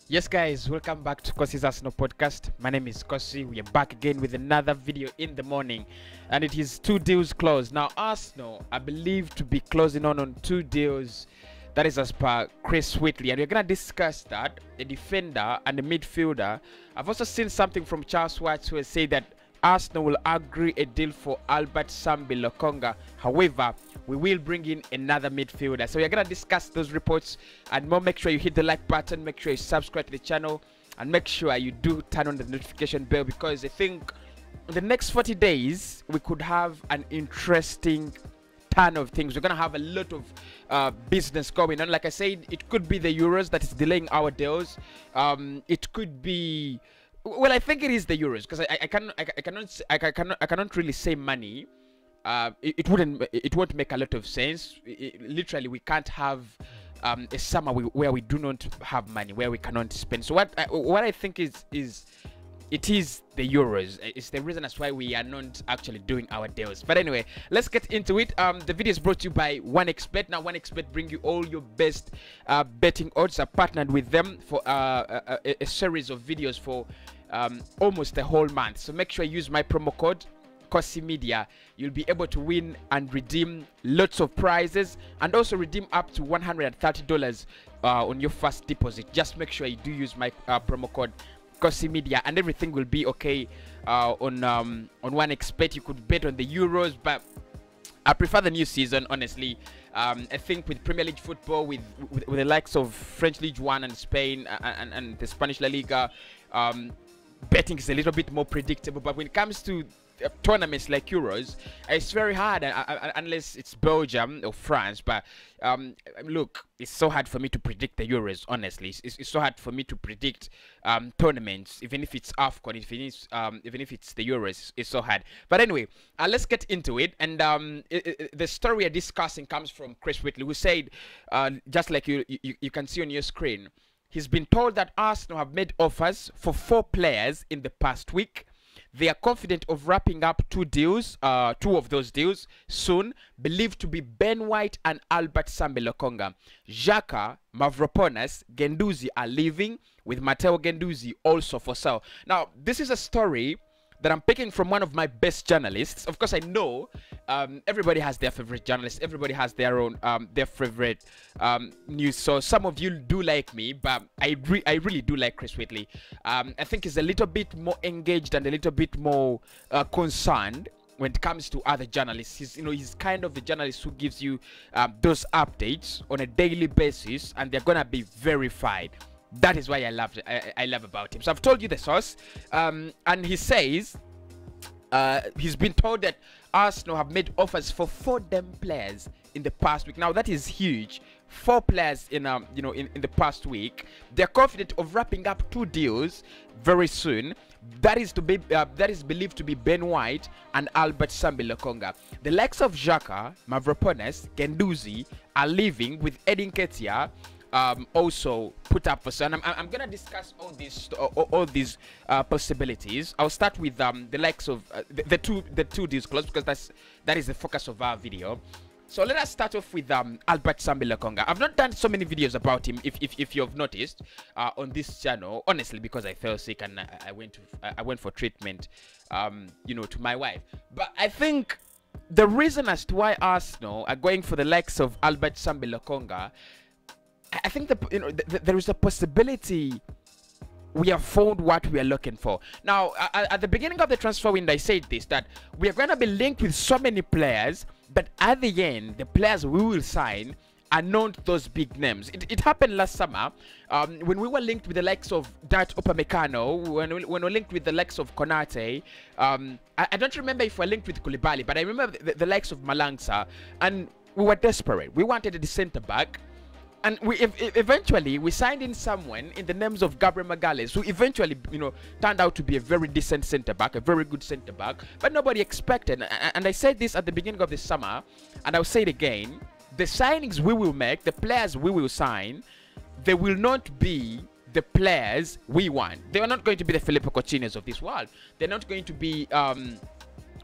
Yes, guys, welcome back to Cossy's Arsenal podcast. My name is Cossy. We are back again with another video in the morning, and it is 2 deals closed. Now, Arsenal are believed to be closing on 2 deals. That is as per Chris Whitley, and we're going to discuss that, a defender and a midfielder. I've also seen something from Charles Watts who has said that Arsenal will agree a deal for Albert Sambi Lokonga. However, we will bring in another midfielder. So we're going to discuss those reports and more. Make sure you hit the like button, make sure you subscribe to the channel, and make sure you do turn on the notification bell, because I think in the next 40 days we could have an interesting ton of things. We're going to have a lot of business going on. Like I said, it could be the Euros that is delaying our deals. It could be, well, I think it is the Euros, because I cannot really say money. It won't make a lot of sense. Literally, we can't have a summer where we do not have money, where we cannot spend. So what I think is it is the Euros. It's the reason as why we are not actually doing our deals. But anyway, let's get into it. The video is brought to you by 1xBet. Now, 1xBet bring you all your best betting odds. I partnered with them for a series of videos for almost a whole month. So make sure you use my promo code Cossy Media. You'll be able to win and redeem lots of prizes, and also redeem up to $130 on your first deposit. Just make sure you do use my promo code Cossy Media, and everything will be okay on 1xBet. You could bet on the Euros, but I prefer the new season, honestly. I think with Premier League football, with the likes of French League 1 and Spain and the Spanish La Liga, betting is a little bit more predictable. But when it comes to tournaments like Euros, it's very hard, unless it's Belgium or France. But look, it's so hard for me to predict the Euros, honestly. It's so hard for me to predict tournaments, even if it's AFCON, even if it's the Euros. It's so hard. But anyway, let's get into it. And the story we're discussing comes from Chris Whitley, who said, just like you can see on your screen, he's been told that Arsenal have made offers for 4 players in the past week. They are confident of wrapping up 2 deals, 2 of those deals soon, believed to be Ben White and Albert Sambi Lokonga. Xhaka, Mavropanos, Guendouzi are leaving, with Matteo Guendouzi also for sale. Now, this is a story that I'm picking from one of my best journalists. Of course, I know everybody has their favorite journalist. Everybody has their own their favorite news. So some of you do like me, but I really do like Chris Whitley. I think he's a little bit more engaged and a little bit more concerned when it comes to other journalists. He's kind of the journalist who gives you those updates on a daily basis, and they're gonna be verified. That is why I love about him. So I've told you the source, and he says he's been told that Arsenal have made offers for 4 damn players in the past week. Now that is huge. 4 players in in the past week. They're confident of wrapping up 2 deals very soon. That is believed to be Ben White and Albert Sambi Lokonga. The likes of Xhaka, Mavropanos, Guendouzi are leaving, with Edin Ketia also put up for sale. I'm gonna discuss all these possibilities. I'll start with the likes of the two deals closed, because that is the focus of our video. So let us start off with Albert Sambi Lokonga. I've not done so many videos about him, if you've noticed, on this channel, honestly, because I fell sick and I went for treatment, to my wife. But I think the reason as to why Arsenal are going for the likes of Albert Sambi Lokonga, I think there is a possibility we have found what we are looking for. Now, at the beginning of the transfer window, I said this, that we are going to be linked with so many players, but at the end, the players we will sign are not those big names. It happened last summer when we were linked with the likes of Dart Upamecano, when we were linked with the likes of Konate. I don't remember if we were linked with Koulibaly, but I remember the likes of Malangsa, and we were desperate. We wanted a centre back. And eventually we signed in someone in the names of Gabriel Magalhaes, who eventually, turned out to be a very decent centre back, a very good centre back, but nobody expected. And I said this at the beginning of the summer, and I'll say it again: the signings we will make, the players we will sign, they will not be the players we want. They are not going to be the Filippo Coutinhos of this world. They're not going to be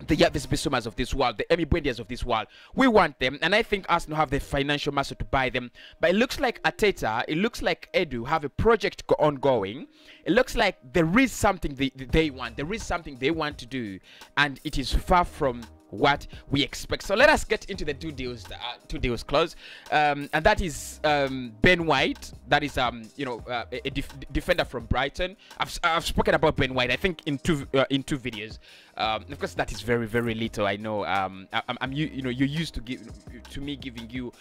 the Yavis Bisumas of this world, the Emi Buendias of this world. We want them, and I think Arsenal have the financial muscle to buy them. But it looks like Arteta, it looks like Edu have a project ongoing. It looks like there is something they want. There is something they want to do, and it is far from what we expect. So let us get into the two deals clause, and that is Ben White. That is a defender from Brighton. I've spoken about Ben White, I think, in two videos. Of course, that is very, very little. I know. You're used to me giving you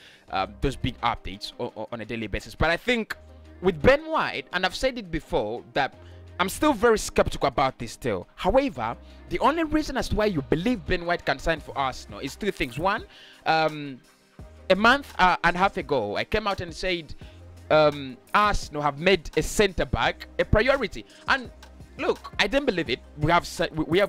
those big updates on a daily basis. But I think with Ben White, and I've said it before, that I'm still very skeptical about this deal. However, the only reason as to why you believe Ben White can sign for Arsenal is two things. One, a month and a half ago, I came out and said Arsenal have made a centre back a priority, and look, I didn't believe it. We have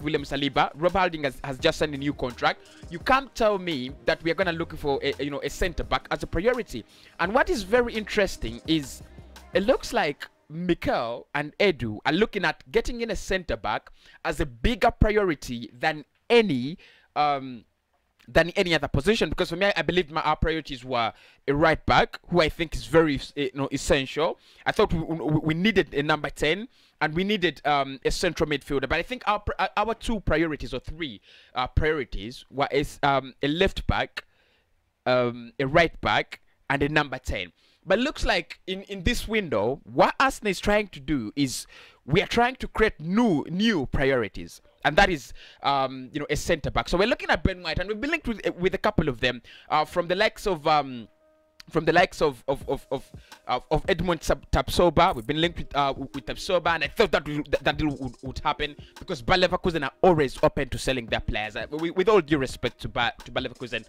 William Saliba. Rob Holding has just signed a new contract. You can't tell me that we are going to look for a centre back as a priority. And what is very interesting is it looks like Mikel and Edu are looking at getting in a centre back as a bigger priority than any other position, because for me, I believe our priorities were a right back, who I think is very essential. I thought we needed a number 10, and we needed a central midfielder. But I think our two priorities, or three priorities, were a left back, a right back, and a number 10. But it looks like in this window, what Arsenal is trying to do is we are trying to create new priorities, and that is a centre back. So we're looking at Ben White, and we've been linked with a couple of them from the likes of Edmund Tapsoba. We've been linked with Tapsoba, and I thought that deal would happen because Bayer Leverkusen are always open to selling their players. With all due respect to Bayer Leverkusen,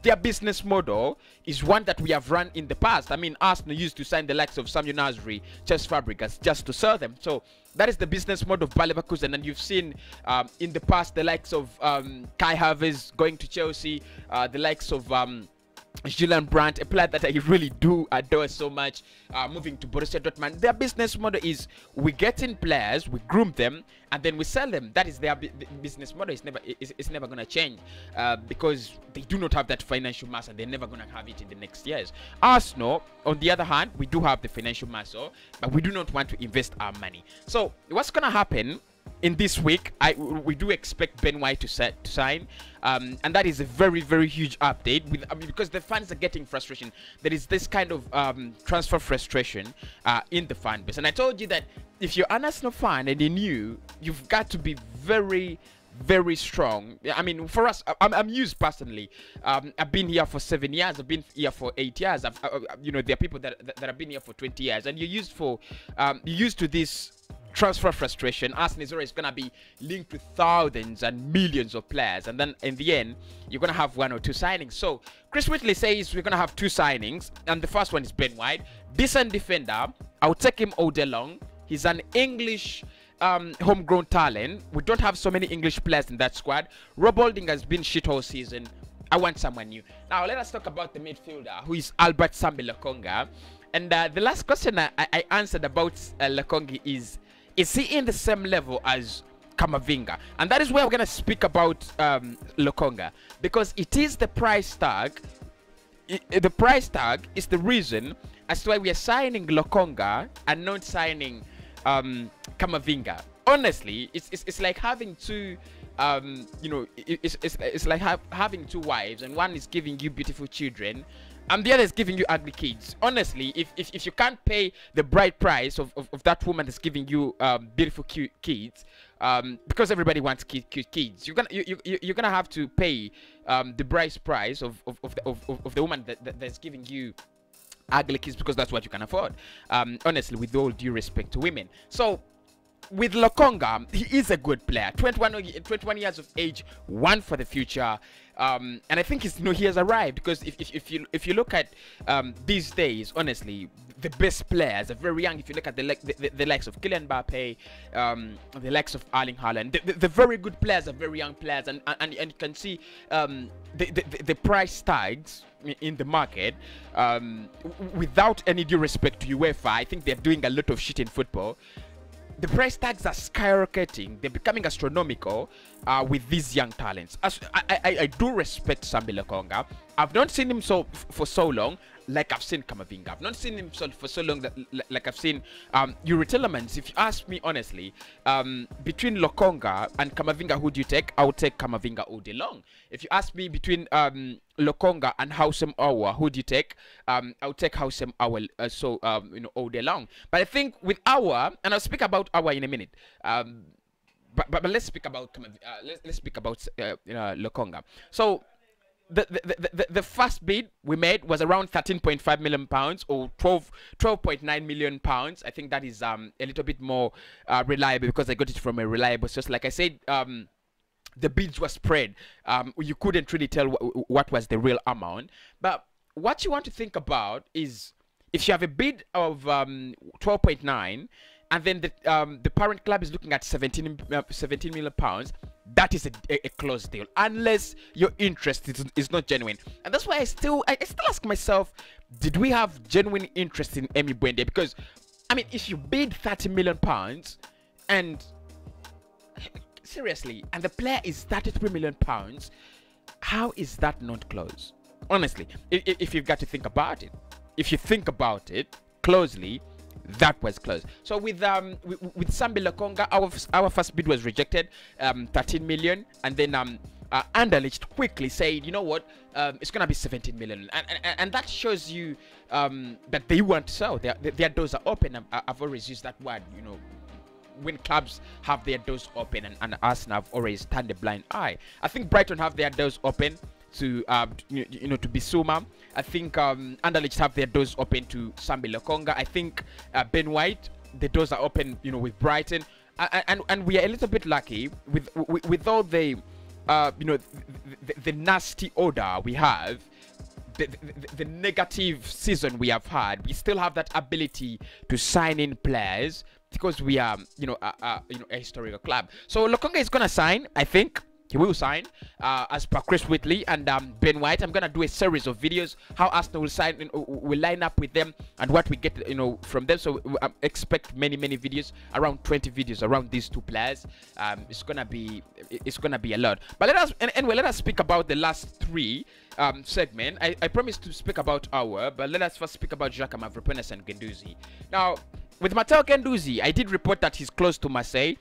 their business model is one that we have run in the past. I mean, Arsenal used to sign the likes of Samuel Nasri, Cesc Fabregas, just to sell them. So that is the business model of Bayer Leverkusen, and you've seen in the past the likes of Kai Havertz going to Chelsea, the likes of Julian Brandt, a player that I really do adore so much, moving to Borussia Dortmund. Their business model is we get in players, we groom them, and then we sell them. That is their business model. It's never going to change because they do not have that financial mass, and they're never going to have it in the next years. Arsenal, on the other hand, we do have the financial muscle, but we do not want to invest our money. So what's going to happen in this week, we do expect Ben White to sign, and that is a very, very huge update because the fans are getting frustration. There is this kind of transfer frustration in the fan base, and I told you that if you're an Arsenal fan and you're new, you've got to be very, very strong. I mean, for us, I'm used personally. I've been here for 7 years. I've been here for 8 years. There are people that have been here for 20 years, and you're used to this transfer frustration. Arsenal is always gonna be linked with thousands and millions of players, and then in the end you're gonna have one or two signings. So Chris Whitley says we're gonna have two signings, and the first one is Ben White, decent defender. I'll take him all day long. He's an English homegrown talent. We don't have so many English players in that squad. Rob Holding has been shit all season. I want someone new. Now let us talk about the midfielder, who is Albert Sambi Lokonga. And the last question I answered about Lokonga is he in the same level as Camavinga? And that is where we're going to speak about Lokonga, because it is the price tag. The price tag is the reason as to why we are signing Lokonga and not signing Camavinga. Honestly, it's like having two it's like having two wives, and one is giving you beautiful children and the other is giving you ugly kids. Honestly, if you can't pay the bright price of that woman that's giving you beautiful cute kids, because everybody wants cute kids, you're gonna have to pay the bright price of the woman that's giving you ugly kids, because that's what you can afford. Honestly, with all due respect to women. So with Lokonga, he is a good player. 21 years of age, one for the future, and I think he has arrived, because if you look at these days, honestly, the best players are very young. If you look at the likes of Kylian Mbappe, the likes of Erling Haaland, the very good players are very young players, and you can see the price tags in the market. Without any due respect to UEFA, I think they're doing a lot of shit in football. the price tags are skyrocketing. They're becoming astronomical with these young talents. I do respect Sambi Lokonga. I've not seen him for so long like I've seen Kamavinga. I've not seen him for so long that like I've seen Yuri Tillemans. If you ask me honestly, between Lokonga and Kamavinga, who do you take? I would take Kamavinga all day long. If you ask me between Lokonga and Hausem Awa, who do you take? I would take Hausem Awa all day long. But I think with Awa, and I'll speak about Awa in a minute. But let's speak about let's speak about Lokonga. So the first bid we made was around 13.5 million pounds or 12.9 million pounds. I think that is a little bit more reliable because I got it from a reliable source. Like I said, the bids were spread. You couldn't really tell what was the real amount. But what you want to think about is if you have a bid of 12.9 and then the parent club is looking at 17 million pounds, that is a closed deal unless your interest is not genuine. And that's why I still ask myself, did we have genuine interest in Emi Buende? Because I mean, if you bid 30 million pounds and seriously, and the player is 33 million pounds, how is that not close? Honestly, if you've got to think about it, if you think about it closely, that was close. So with Sambi Lokonga, our first bid was rejected, 13 million, and then Anderlecht quickly said, you know what, it's gonna be 17 million, and that shows you that they want to sell. Their doors are open. I've always used that word, you know, when clubs have their doors open, and Arsenal have always turned a blind eye. I think Brighton have their doors open to to Bissouma. I think Anderlecht have their doors open to Sambi Lokonga. I think Ben White, the doors are open, you know, with Brighton, and we are a little bit lucky with all the the nasty order we have, the negative season we have had. We still have that ability to sign in players because we are a historical club. So Lokonga is gonna sign, I think. He will sign as per Chris Whitley and Ben White. I'm gonna do a series of videos how Arsenal will sign, will line up with them and what we get from them. So expect many videos, around 20 videos around these two players. It's gonna be a lot. But let us speak about the last three segment. I promised to speak about but let us first speak about Xhaka, Mavropanos and Guendouzi. Now with Matteo Guendouzi, I did report that he's close to Marseille.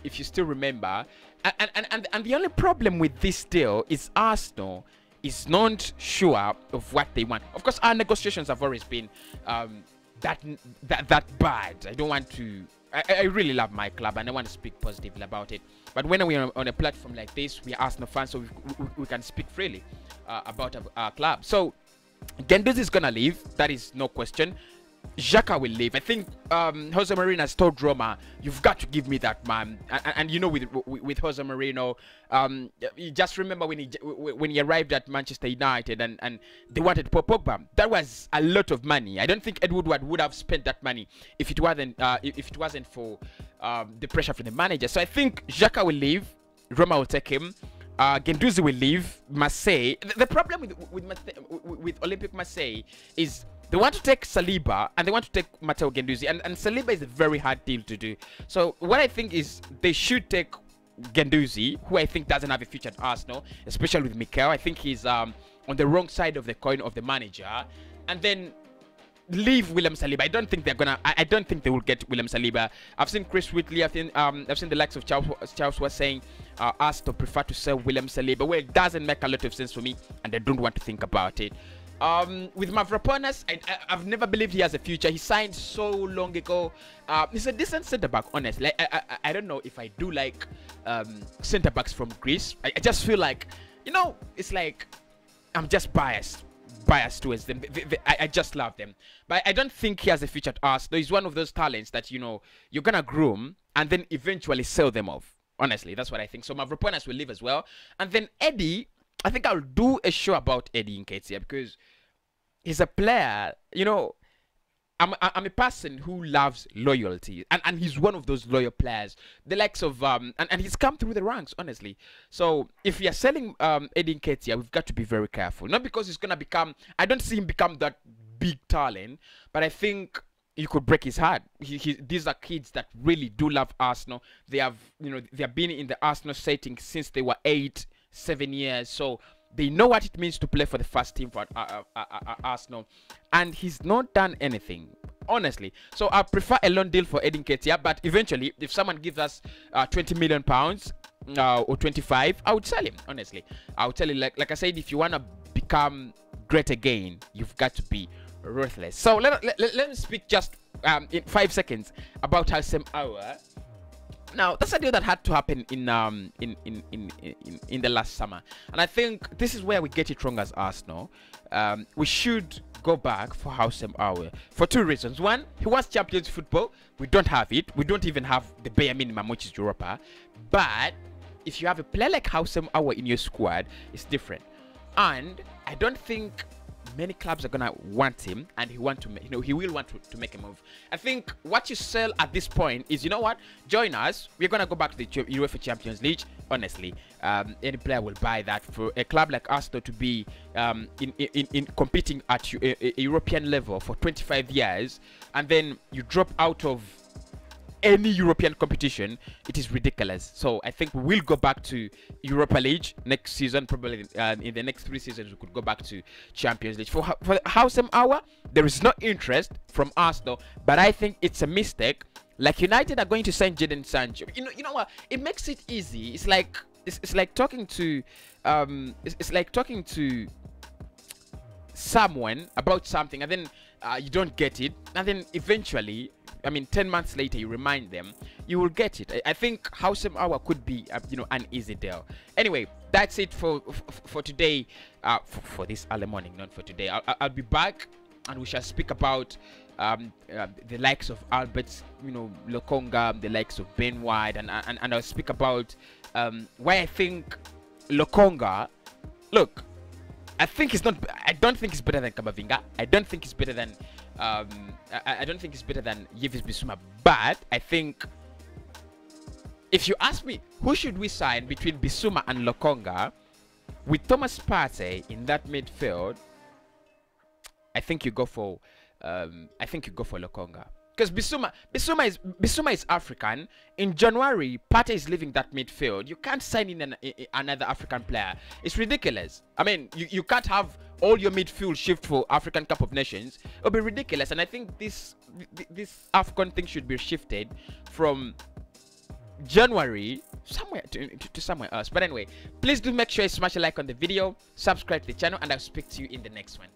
If you still remember, and the only problem with this deal is Arsenal is not sure of what they want. Of course, our negotiations have always been that bad. I don't want to. I really love my club and I want to speak positively about it. But when we're on a platform like this, we are Arsenal fans, so we can speak freely about our club. So Guendouzi is gonna leave. That is no question. Xhaka will leave. I think Jose Mourinho has told Roma, you've got to give me that man. And you know, with Jose Mourinho, you just remember when he arrived at Manchester United and they wanted Paul Pogba. That was a lot of money. I don't think Ed Woodward would have spent that money if it wasn't for the pressure from the manager. So I think Xhaka will leave. Roma will take him. Guendouzi will leave. Marseille. The problem with Olympique Marseille is they want to take Saliba and they want to take Matteo Guendouzi, and Saliba is a very hard deal to do. So what I think is they should take Guendouzi, who I think doesn't have a future at Arsenal, especially with Mikel. I think he's on the wrong side of the coin of the manager, and then leave William Saliba. I don't think they're gonna. I don't think they will get William Saliba. I've seen Chris Whitley. I've seen the likes of Charles was saying Arsenal prefer to sell William Saliba. Well, it doesn't make a lot of sense for me, and I don't want to think about it. With Mavropanos, I've never believed he has a future. He signed so long ago. He's a decent centre back, honestly. I don't know if I do like centre backs from Greece. I just feel like, it's like I'm just biased towards them. I just love them, but I don't think he has a future at Arsenal. He's one of those talents that you're gonna groom and then eventually sell them off. Honestly, that's what I think. So Mavropanos will leave as well, and then Eddie. I think I'll do a show about Eddie Nketiah because he's a player, I'm a person who loves loyalty, and he's one of those loyal players, the likes of and he's come through the ranks, honestly. So if we are selling Eddie Nketiah, we've got to be very careful. Not because he's gonna become, I don't see him become that big talent, but I think you could break his heart. These are kids that really do love Arsenal. They have, they have been in the Arsenal setting since they were 7 years. So they know what it means to play for the first team for Arsenal. And he's not done anything, honestly. So I prefer a loan deal for Edin Ketia. But eventually, if someone gives us £20 million or 25, I would sell him, honestly. I would tell you, like I said, if you want to become great again, you've got to be ruthless. So let me speak just in 5 seconds about Houssem Aouar. Now that's a deal that had to happen in the last summer, and I think this is where we get it wrong as Arsenal. We should go back for Houssem Aouar for 2 reasons. One, he wants Champions football. We don't have it. We don't even have the bare minimum, which is Europa. But if you have a player like Houssem Aouar in your squad, it's different. And I don't think many clubs are gonna want him, and he will want to make a move. I think what you sell at this point is, you know what, join us, we're gonna go back to the UEFA Champions League. Honestly, any player will buy that. For a club like Arsenal to be in competing at a European level for 25 years, and then you drop out of any European competition, it is ridiculous. So I think we will go back to Europa League next season. Probably in the next 3 seasons we could go back to Champions League. For Houssem Aouar, there is no interest from Arsenal, but I think it's a mistake. Like United are going to sign Jadon Sancho. You know what? It makes it easy. It's like talking to someone about something, and then you don't get it, and then eventually, I mean, 10 months later, you remind them, you will get it. I think Houssem Aouar could be, an easy deal. Anyway, that's it for today. For this early morning, not for today. I'll be back, and we shall speak about the likes of Albert, Lokonga, the likes of Ben White, and I'll speak about why I think Lokonga. Look, I don't think he's better than Kamavinga. I don't think he's better than I don't think he's better than Yves Bissouma. But I think, if you ask me, who should we sign between Bissouma and Lokonga, with Thomas Partey in that midfield, I think you go for Lokonga. Because Bissouma is African. In January, Partey is leaving that midfield. You can't sign in another African player. It's ridiculous. I mean, you can't have all your midfield shift for African Cup of Nations. It'll be ridiculous. And I think this AFCON thing should be shifted from January somewhere to somewhere else. But anyway, please do make sure you smash a like on the video, subscribe to the channel, and I'll speak to you in the next one.